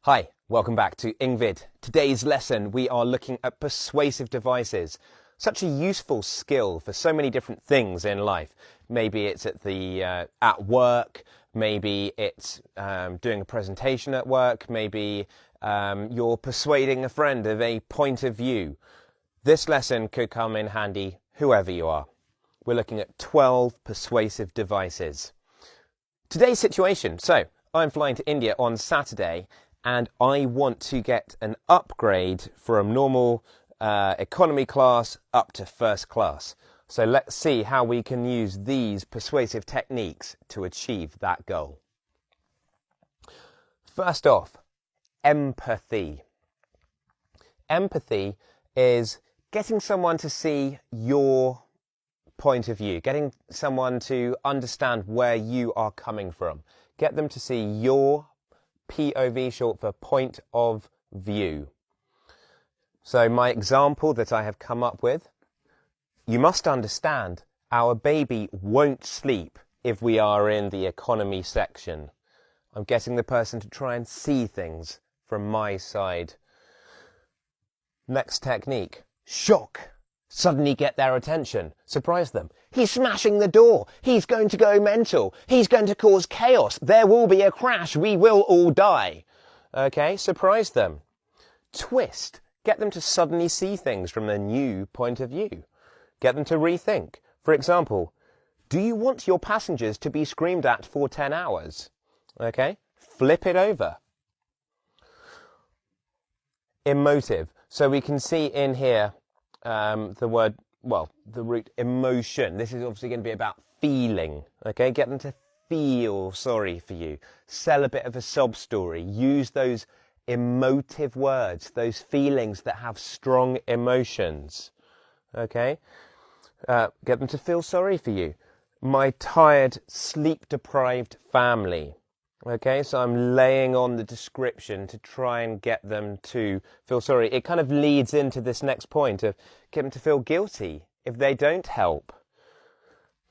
Hi, welcome back to Ingvid. Today's lesson we are looking at persuasive devices. Such a useful skill for so many different things in life. Maybe it's at work, maybe it's doing a presentation at work, maybe you're persuading a friend of a point of view. This lesson could come in handy whoever you are. We're looking at 12 persuasive devices. Today's situation. So, I'm flying to India on Saturday and I want to get an upgrade from normal economy class up to first class. So let's see how we can use these persuasive techniques to achieve that goal. First off, empathy. Empathy is getting someone to see your point of view, getting someone to understand where you are coming from. Get them to see your POV, short for point of view. So my example that I have come up with, you must understand our baby won't sleep if we are in the economy section. I'm getting the person to try and see things from my side. Next technique, shock. Suddenly get their attention. Surprise them. He's smashing the door. He's going to go mental. He's going to cause chaos. There will be a crash. We will all die. Okay, surprise them. Twist. Get them to suddenly see things from a new point of view. Get them to rethink. For example, do you want your passengers to be screamed at for 10 hours? Okay, flip it over. Emotive. So we can see in here the root emotion. This is obviously going to be about feeling. Okay, get them to feel sorry for you. Sell a bit of a sob story. Use those emotive words, those feelings that have strong emotions. Okay, get them to feel sorry for you. My tired, sleep-deprived family. Okay, so I'm laying on the description to try and get them to feel sorry. It kind of leads into this next point of get them to feel guilty if they don't help.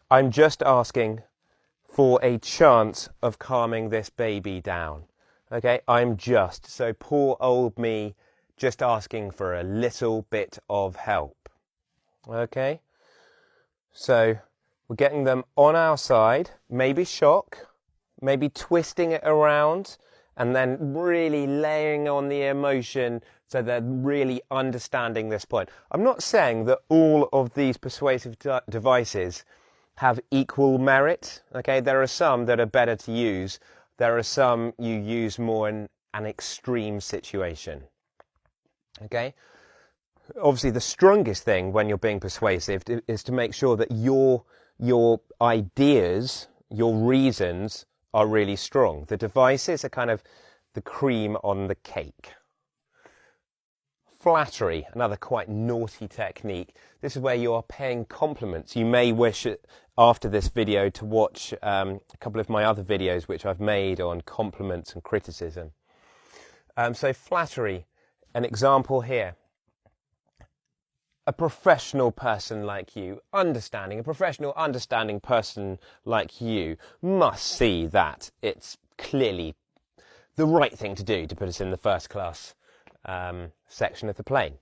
I'm just asking for a chance of calming this baby down. Okay, so poor old me, just asking for a little bit of help. Okay, so we're getting them on our side, maybe shock, maybe twisting it around and then really laying on the emotion so they're really understanding this point. I'm not saying that all of these persuasive devices have equal merit. Okay, there are some that are better to use. There are some you use more in an extreme situation. Okay, obviously the strongest thing when you're being persuasive is to make sure that your ideas, your reasons are really strong. The devices are kind of the cream on the cake. Flattery, another quite naughty technique. This is where you are paying compliments. You may wish after this video to watch a couple of my other videos which I've made on compliments and criticism. So flattery, an example here. A professional person like you, a professional, understanding person like you must see that it's clearly the right thing to do to put us in the first class section of the plane.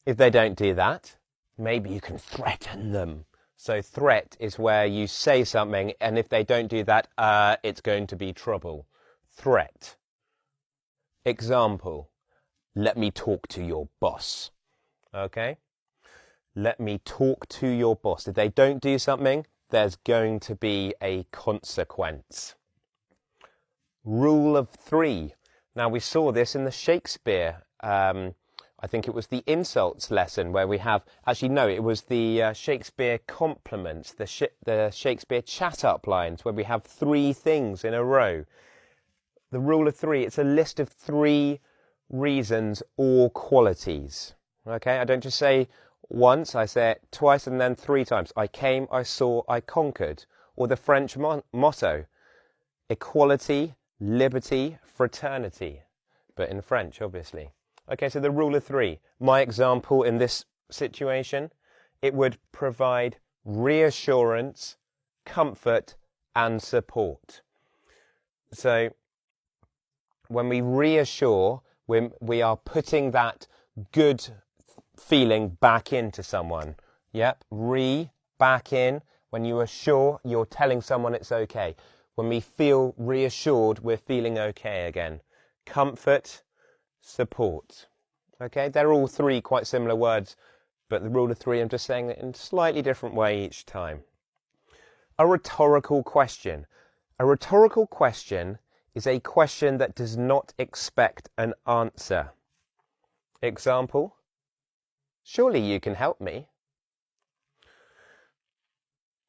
If they don't do that, maybe you can threaten them. So threat is where you say something, and if they don't do that, it's going to be trouble. Threat. Example. Let me talk to your boss. Okay? Let me talk to your boss. If they don't do something, there's going to be a consequence. Rule of 3. Now, we saw this in the Shakespeare, I think it was the insults lesson where we have, actually no, it was the Shakespeare compliments, the Shakespeare chat-up lines where we have 3 things in a row. The rule of 3, it's a list of 3 reasons or qualities. Okay, I don't just say once, I say it twice and then 3 times. I came, I saw, I conquered. Or the French motto, equality, liberty, fraternity. But in French, obviously. Okay, so the rule of 3. My example in this situation, it would provide reassurance, comfort, and support. So when we reassure, we are putting that good feeling back into someone. Yep, back in. When you assure, you're telling someone it's okay. When we feel reassured, we're feeling okay again. Comfort, support. Okay, they're all three quite similar words, but the rule of three, I'm just saying it in a slightly different way each time. A rhetorical question. A rhetorical question is a question that does not expect an answer. Example, surely you can help me.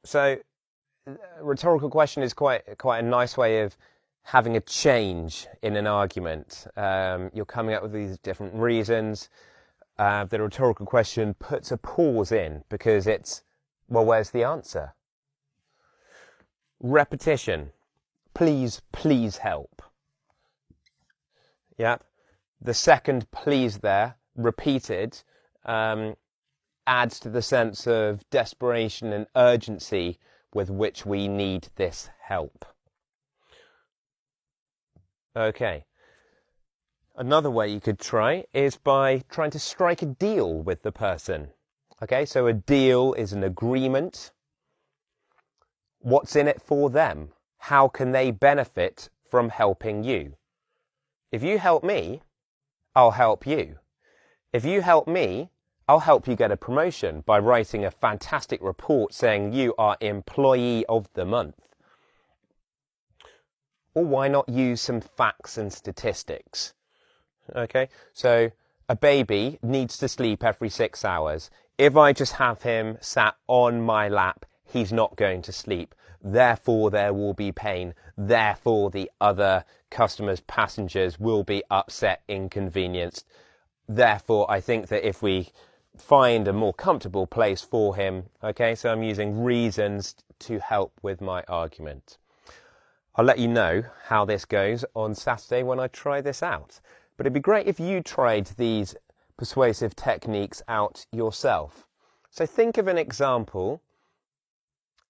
So, a rhetorical question is quite a nice way of having a change in an argument. You're coming up with these different reasons. The rhetorical question puts a pause in because it's, well, where's the answer? Repetition. Please, please help. Yep. The second please there, repeated, adds to the sense of desperation and urgency with which we need this help. Okay. Another way you could try is by trying to strike a deal with the person. Okay, so a deal is an agreement. What's in it for them? How can they benefit from helping you? If you help me, I'll help you. If you help me, I'll help you get a promotion by writing a fantastic report saying you are Employee of the Month. Or why not use some facts and statistics? Okay, so a baby needs to sleep every 6 hours. If I just have him sat on my lap, he's not going to sleep. Therefore, there will be pain. Therefore, the other customers, passengers will be upset, inconvenienced. Therefore, I think that if we find a more comfortable place for him, okay, so I'm using reasons to help with my argument. I'll let you know how this goes on Saturday when I try this out. But it'd be great if you tried these persuasive techniques out yourself. So think of an example.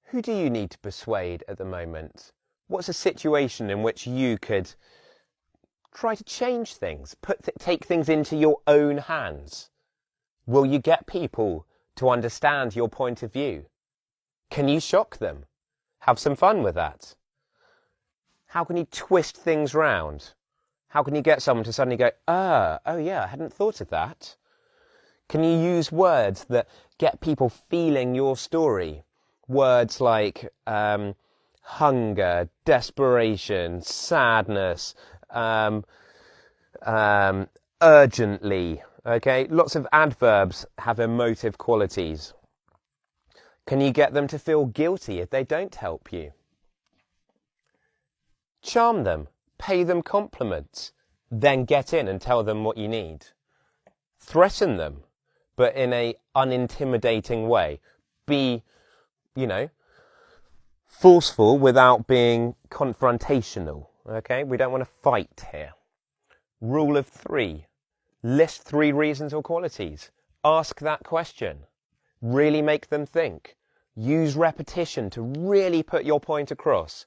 Who do you need to persuade at the moment? What's a situation in which you could try to change things, take things into your own hands? Will you get people to understand your point of view? Can you shock them? Have some fun with that. How can you twist things round? How can you get someone to suddenly go, oh yeah, I hadn't thought of that? Can you use words that get people feeling your story? Words like hunger, desperation, sadness, urgently. Okay, lots of adverbs have emotive qualities. Can you get them to feel guilty if they don't help you? Charm them, pay them compliments, then get in and tell them what you need. Threaten them, but in an unintimidating way. Be, forceful without being confrontational. Okay, we don't want to fight here. Rule of three. List 3 reasons or qualities. Ask that question. Really make them think. Use repetition to really put your point across.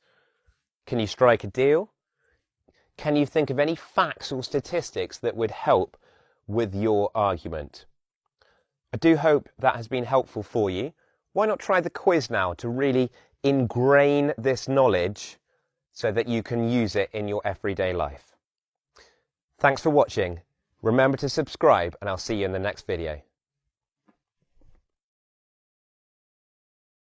Can you strike a deal? Can you think of any facts or statistics that would help with your argument? I do hope that has been helpful for you. Why not try the quiz now to really ingrain this knowledge so that you can use it in your everyday life? Thanks for watching. Remember to subscribe and I'll see you in the next video.